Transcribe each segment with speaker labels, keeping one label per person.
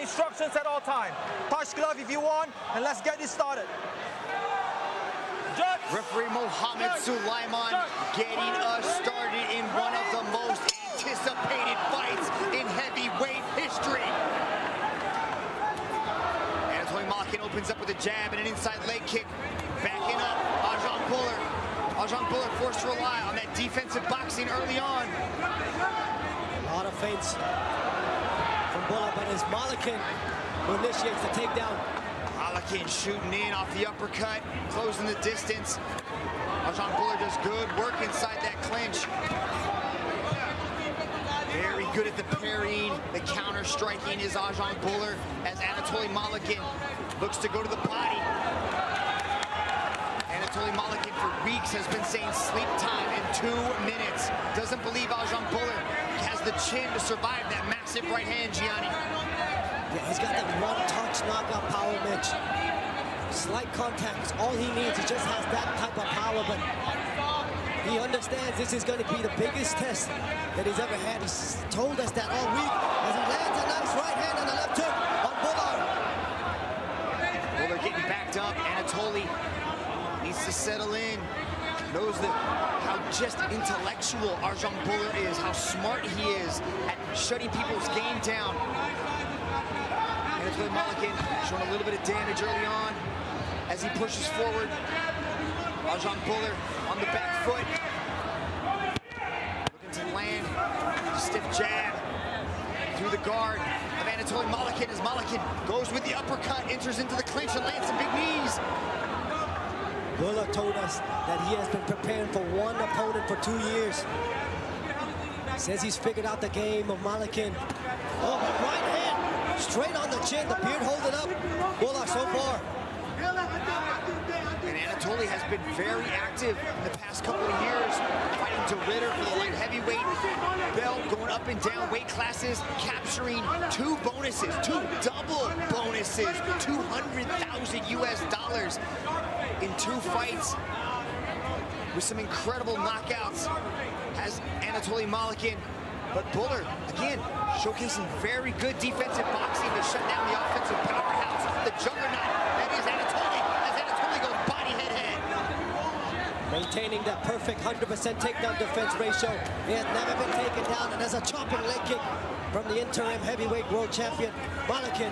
Speaker 1: instructions at all times. Touch glove if you want, and let's get this started. Judge.
Speaker 2: Referee Mohammed Sulaiman getting us started in one of the most anticipated fights in heavyweight history. MERLYKHIN opens up with a jab and an inside leg kick. Backing up, Ajang Buller. Ajang Buller forced to rely on that defensive boxing early on.
Speaker 3: A lot of feints from Buller, but it's MERLYKHIN who initiates the takedown.
Speaker 2: MERLYKHIN shooting in off the uppercut, closing the distance. Ajang Buller does good work inside that clinch. Very good at the parrying, the counter-striking is Ajang Buller as MERLYKHIN looks to go to the body. MERLYKHIN for weeks has been saying sleep time in 2 minutes. Doesn't believe Ajang Buller has the chin to survive that massive right hand, Gianni.
Speaker 3: Yeah, he's got that one-touch knockout power, Mitch. Slight contact is all he needs. He just has that type of power, but he understands this is going to be the biggest test that he's ever had. He's told us that all week as he lands a nice right hand and a left hook on Buller.
Speaker 2: Buller getting backed up. Anatoly needs to settle in. Knows that how just intellectual Ajang Buller is, how smart he is at shutting people's game down. MERLYKHIN showing a little bit of damage early on as he pushes forward. Ajang Buller on the back foot. Looking to land a stiff jab through the guard of MERLYKHIN as MERLYKHIN goes with the uppercut, enters into the clinch and lands some big knees.
Speaker 3: Buller told us that he has been preparing for one opponent for 2 years. Says he's figured out the game of MERLYKHIN. Oh, but right hand, straight on the chin, the beard holding up. Buller so far.
Speaker 2: And Anatoly has been very active in the past couple of years, fighting DeRitter for the light heavyweight belt, going up and down weight classes, capturing 2 bonuses, 2 double bonuses, $200,000 US in 2 fights, with some incredible knockouts as MERLYKHIN. But Buller, again, showcasing very good defensive boxing to shut down the offensive powerhouse, the juggernaut that is Anatoly, as Anatoly goes body, head, head.
Speaker 3: Maintaining that perfect 100% takedown defense ratio. He has never been taken down, and there's a chopping leg kick from the interim heavyweight world champion, MERLYKHIN.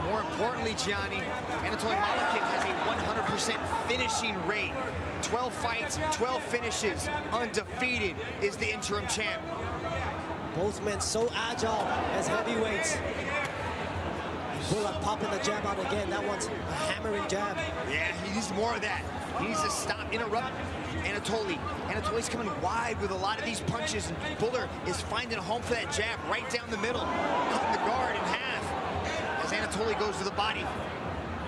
Speaker 2: More importantly, Gianni, MERLYKHIN has a 100% finishing rate. 12 fights, 12 finishes, undefeated is the interim champ.
Speaker 3: Both men so agile as heavyweights. Buller popping the jab out again. That one's a hammering jab.
Speaker 2: Yeah, he needs more of that. He needs to stop, interrupt Anatoly. Anatoly's coming wide with a lot of these punches, and Buller is finding a home for that jab right down the middle, cutting the guard in half as Anatoly goes to the body.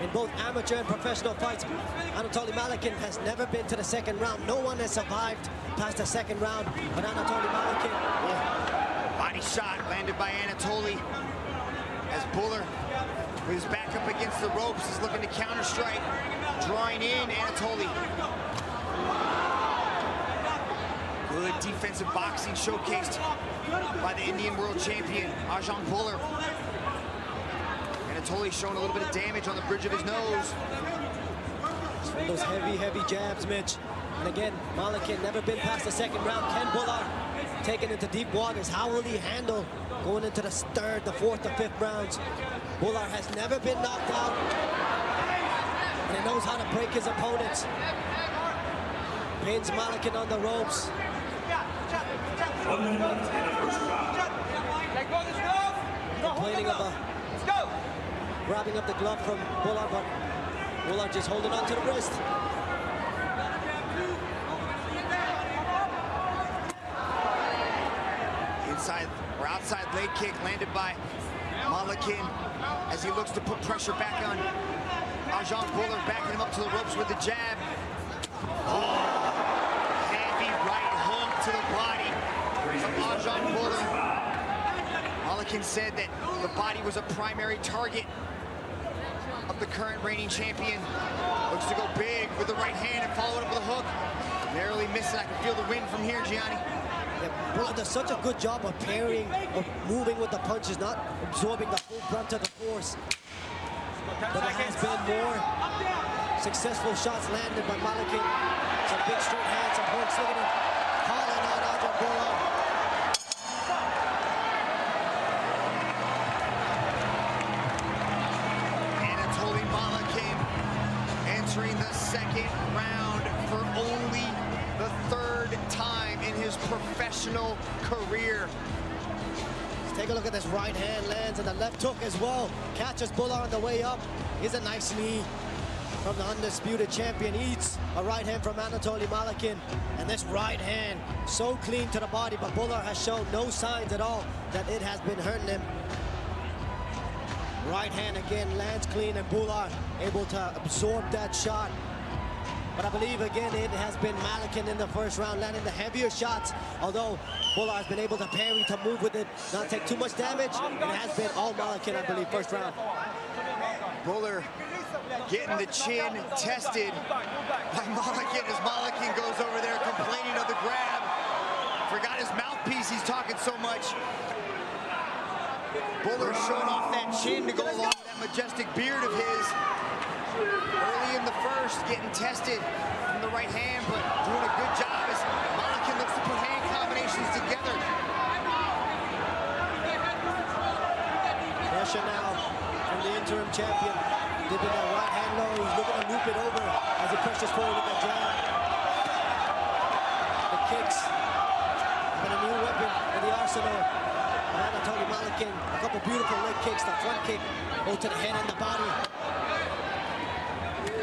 Speaker 3: In both amateur and professional fights, MERLYKHIN has never been to the second round. No one has survived past the second round, but MERLYKHIN.
Speaker 2: Yeah. Body shot landed by Anatoly as Buller, with his back up against the ropes, is looking to counter-strike. Drawing in Anatoly. Good defensive boxing showcased by the Indian world champion, Ajang Buller. Anatoly showing a little bit of damage on the bridge of his nose.
Speaker 3: It's one of those heavy, heavy jabs, Mitch. And again, MERLYKHIN never been past the second round. Ken Buller taken into deep waters. How will he handle going into the third, the fourth, the fifth rounds? Buller has never been knocked out. And he knows how to break his opponents. Pins MERLYKHIN on the ropes. Complaining of grabbing up the glove from Buller, but Buller just holding on to the wrist.
Speaker 2: Inside or outside leg kick landed by MERLYKHIN as he looks to put pressure back on Ajang Buller, backing him up to the ropes with the jab. Oh, heavy right hook to the body from Ajang Buller. MERLYKHIN said that the body was a primary target of the current reigning champion. Looks to go big with the right hand and follow it up with a hook. Narrowly missed it. I can feel the wind from here, Gianni.
Speaker 3: Bulla does such a good job of parrying, of moving with the punches, not absorbing the full brunt of the force. But there has been more successful shots landed by MERLYKHIN. Some big straight hands, some hooks. Look at him calling out Ajahn Bulla.
Speaker 2: MERLYKHIN entering the second round for only the third time in his professional career.
Speaker 3: Let's take a look at this right hand, lands and the left hook as well. Catches Bulla on the way up. Here's a nice knee from the undisputed champion. Eats a right hand from Anatoly MERLYKHIN. And this right hand, so clean to the body, but Bulla has shown no signs at all that it has been hurting him. Right hand again lands clean, and Bulla able to absorb that shot. But I believe again it has been MERLYKHIN in the first round landing the heavier shots. Although Bulla has been able to parry, to move with it, not take too much damage. It has been all MERLYKHIN, I believe, first round.
Speaker 2: Bulla getting the chin tested by MERLYKHIN as MERLYKHIN goes over there complaining of the grab. Forgot his mouthpiece, he's talking so much. Bulla showing off that chin to go along with that majestic beard of his. Early in the first, getting tested from the right hand, but doing a good job as MERLYKHIN looks to put hand combinations together.
Speaker 3: Pressure now from the interim champion. Dipping that right hand low, he's looking to loop it over as he pressures forward with that jab. The kicks, and a new weapon in the arsenal. Anatoly MERLYKHIN, a couple beautiful leg kicks, the front kick, both to the head and the body.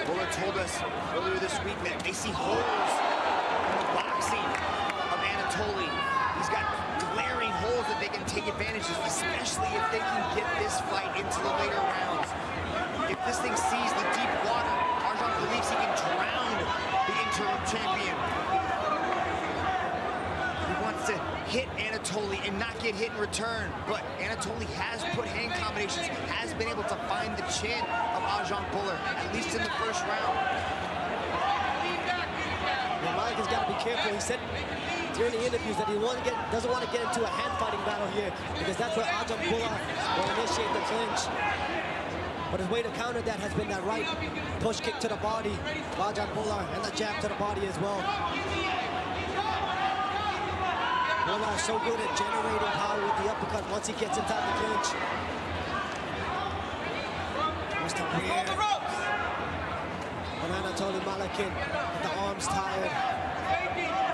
Speaker 2: Bulla told us earlier this week that they see holes in the boxing of Anatoly. He's got glaring holes that they can take advantage of, especially if they can get this fight into the later rounds. If this thing sees the deep water, Ajahn believes he can drown the interim champion. He wants to hit Anatoly and not get hit in return, but Anatoly has put hand combinations, has been able to find the chin of Ajahn Bulla, at least in the first round.
Speaker 3: MERLYKHIN's got to be careful. He said during the interviews that he doesn't want to get into a hand-fighting battle here, because that's where Ajahn Bulla will initiate the clinch. But his way to counter that has been that right push kick to the body of Ajahn Bulla, and the jab to the body as well. Bulla is so good at generating power with the uppercut once he gets inside the clinch. Wants to rear on Anatoly MERLYKHIN. The arms tired.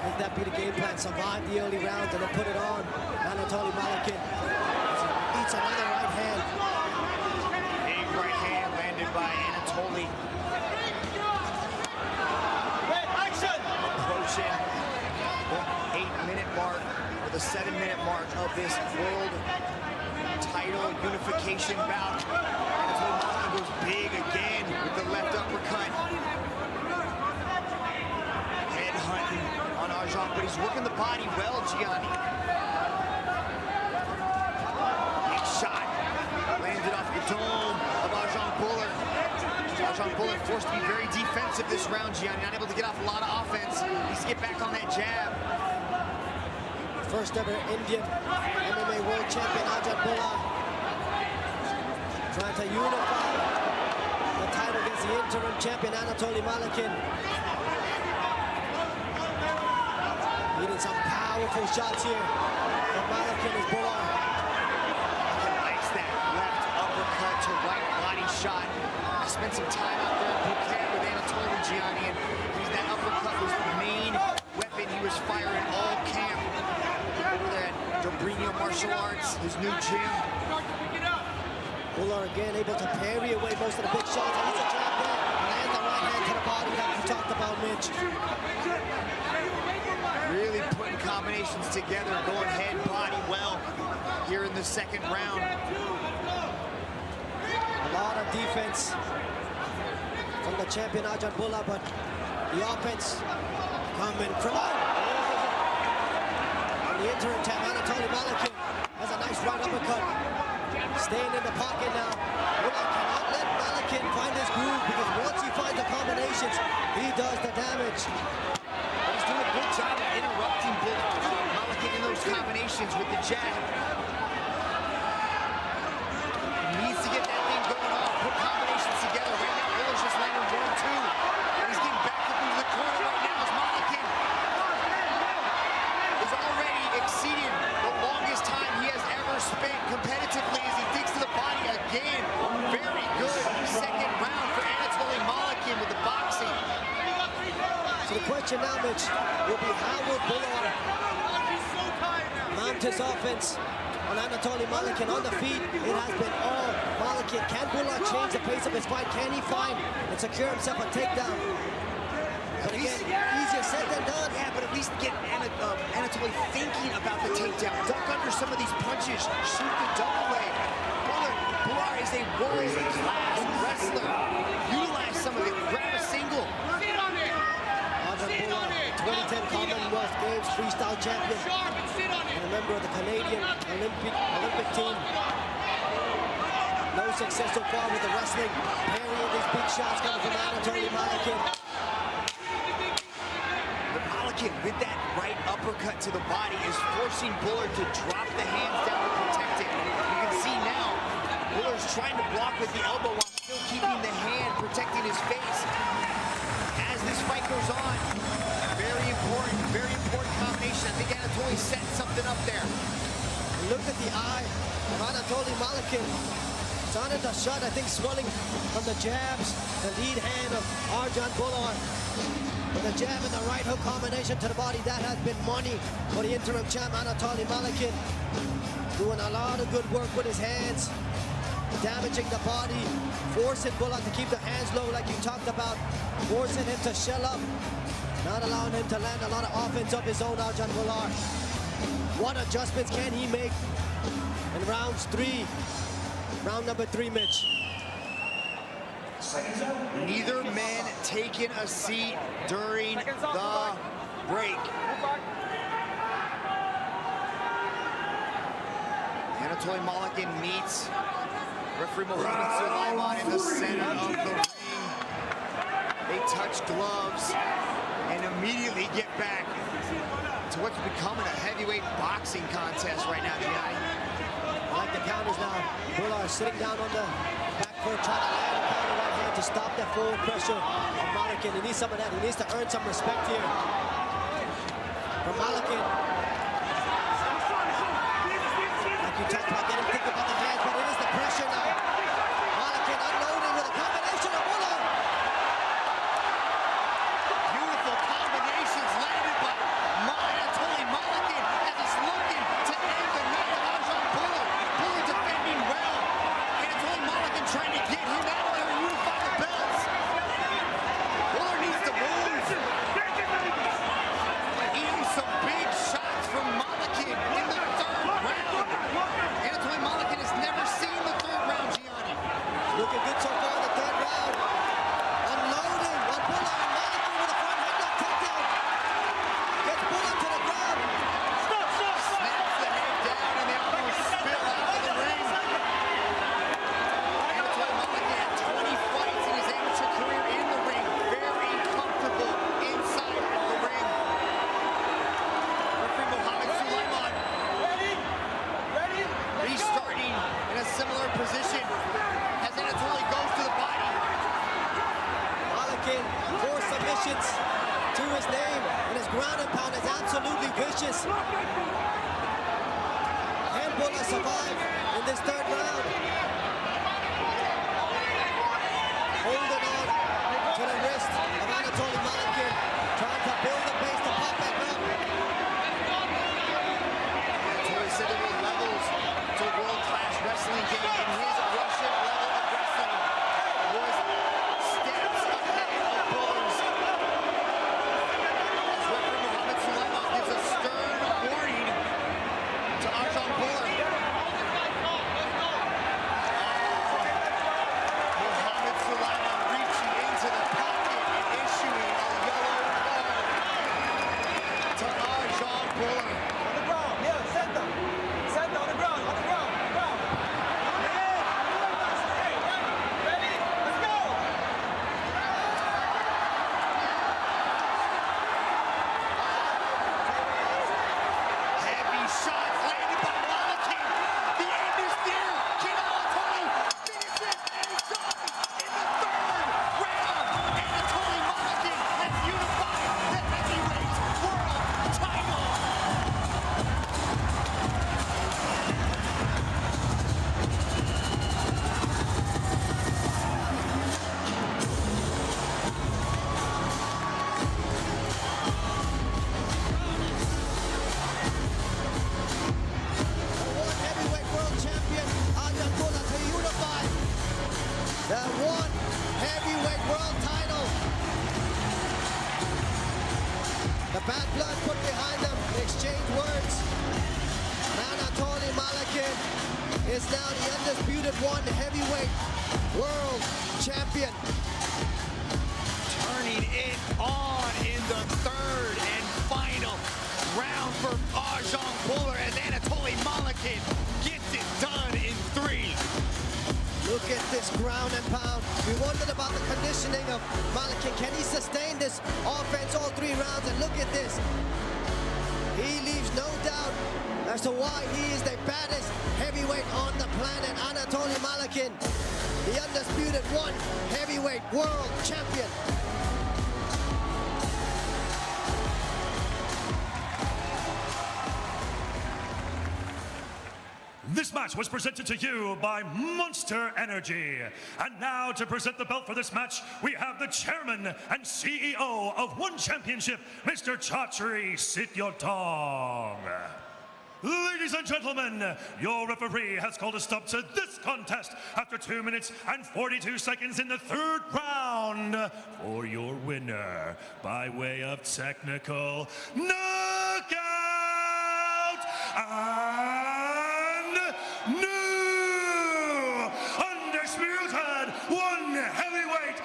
Speaker 3: Would that be the game plan? Survive the early rounds and then put it on Anatoly MERLYKHIN. Eats another right hand.
Speaker 2: Big right hand landed by Anatoly. Approaching the 8-minute mark, or the 7-minute mark of this world title unification bout. Anatoly MERLYKHIN goes big again with the left uppercut. Head hunting on Ajahn, but he's working the body well, Gianni. Big shot landed off the dome of Ajahn Bulla. Ajahn Bulla forced to be very defensive this round, Gianni, not able to get off a lot of offense. He's to get back on that jab.
Speaker 3: First ever Indian MMA world champion Ajahn Bulla trying to unify the title against the interim champion Anatoly MERLYKHIN. Needing some powerful shots here from MERLYKHIN as Bulla.
Speaker 2: Likes that left uppercut to right body shot. I spent some time out there in Phuket with Anatoly, Gianni, and that uppercut was the main weapon he was firing all camp. Over there at Dobrino Martial Arts, his new gym.
Speaker 3: Bulla again able to parry away most of the big shots. And he's a jab there. And the right hand to the body that you talked about, Mitch.
Speaker 2: Really putting combinations together, going head, body well here in the second round.
Speaker 3: A lot of defense from the champion Ajahn Bulla, but the offense coming from the interim champ Anatoly MERLYKHIN has a nice right uppercut. Staying in the pocket now. Bulla cannot let MERLYKHIN find his groove, because once he finds the combinations, he does the damage.
Speaker 2: But he's doing a good job of interrupting Bulla. Malykhin in those combinations with the jab. Needs to get that thing going off, put combinations together. Right now, Buller's just landing 1-2. And he's getting back up into the corner right now as Malykhin is already exceeding the longest time he has ever spent competitively as he digs to the body again. Very good second round for Anatoly Malykhin with the boxing.
Speaker 3: So the question now, Mitch, will be how will Bulla mount his offense on Anatoly Malykhin on the feet? It has been all Malykhin. Can Bulla change the pace of his fight? Can he find and secure himself a takedown? But again, easier said than done.
Speaker 2: Yeah, but at least get Anatoly thinking about the takedown. Duck under some of these punches. Shoot the double leg. Bulla is a world-class wrestler. Utilize some of it. Grab a single.
Speaker 3: Bulla, 2010 Commonwealth Games freestyle champion and a member of the Canadian Olympic team. No success so far with the wrestling. Parrying these big shots coming from Anatoly Malykhin.
Speaker 2: Malykhin, with that right uppercut to the body, is forcing Buller to drop the hands down to protect it. You can see now, Buller's trying to block with the elbow while still keeping the hand protecting his face. As this fight goes on, very important combination. I think Anatoly set something up there.
Speaker 3: And look at the eye of Anatoly Malykhin. Started the shot, I think, swelling from the jabs, the lead hand of Arjan Bulla. With the jab and the right hook combination to the body, that has been money for the interim champ Anatoly Malykhin. Doing a lot of good work with his hands, damaging the body, forcing Bulla to keep the hands low like you talked about, forcing him to shell up, not allowing him to land a lot of offense of his own, Arjan Bulla. What adjustments can he make in round number three, Mitch?
Speaker 2: Neither man taking a seat during the break. Anatoly Malykhin meets referee Mohamed Sulaiman in the center of the ring. They touch gloves and immediately get back to what's becoming a heavyweight boxing contest right now, Gianni.
Speaker 3: I like the counters now. Bulla sitting down on the back foot, trying to land a counter right hand to stop that forward pressure of Malykhin. He needs some of that. He needs to earn some respect here from Malykhin. Like you talked about, get him thinking about the hands, but it is the pressure now. Malykhin unloading with a combination of Bulla.
Speaker 2: Beautiful combinations landed by Anatoly Malykhin as he's looking to end the night of Arjan Bulla. Bulla defending well. Anatoly Malykhin trying to get him out of there and unify the belts. Bulla needs to move. Eating some big shots from Malykhin in the third round. Anatoly Malykhin has never seen the third round, Gianni.
Speaker 3: Looking good so far in the third round. Unloading on Bulla, and Malykhin with a front headlock takedown. Gets Bulla to the ground.
Speaker 2: Snaps the head down and they almost spill out of the ring. Anatoly Malykhin had 20 fights in his amateur career in the ring. Very comfortable inside the ring. Referee Mohamed Sulaiman restarting in a similar position as Anatoly goes to the body.
Speaker 3: Malykhin, 4 submissions to his name, and his ground and pound is absolutely vicious. Can Bulla survive in this third round? Holding on to the wrist of Anatoly Malykhin, trying to build the base to pop back up.
Speaker 2: Anatoly said there were levels to a world-class wrestling game, and his Russian level of wrestling was steps ahead of Buller's. As referee Mohamed Sulaiman gives a stern warning to Arjan Bulla.
Speaker 3: is now the undisputed one heavyweight world champion.
Speaker 2: Turning it on in the third and final round for BHULLA as MERLYKHIN gets it done in 3.
Speaker 3: Look at this ground and pound. We wondered about the conditioning of MERLYKHIN. Can he sustain this offense all 3 rounds? And look at this. He leaves no doubt as to why he is the baddest heavyweight on the planet. MERLYKHIN, the undisputed one heavyweight world champion.
Speaker 4: This match was presented to you by Monster Energy. And now to present the belt for this match, we have the chairman and CEO of One Championship, Mr. Chatri Sityodong. Ladies and gentlemen, your referee has called a stop to this contest after 2 minutes and 42 seconds in the 3rd round for your winner by way of technical knockout and new undisputed one heavyweight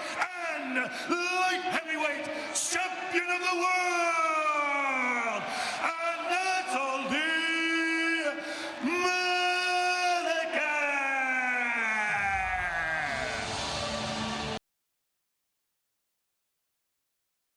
Speaker 4: and light heavyweight champion of the world.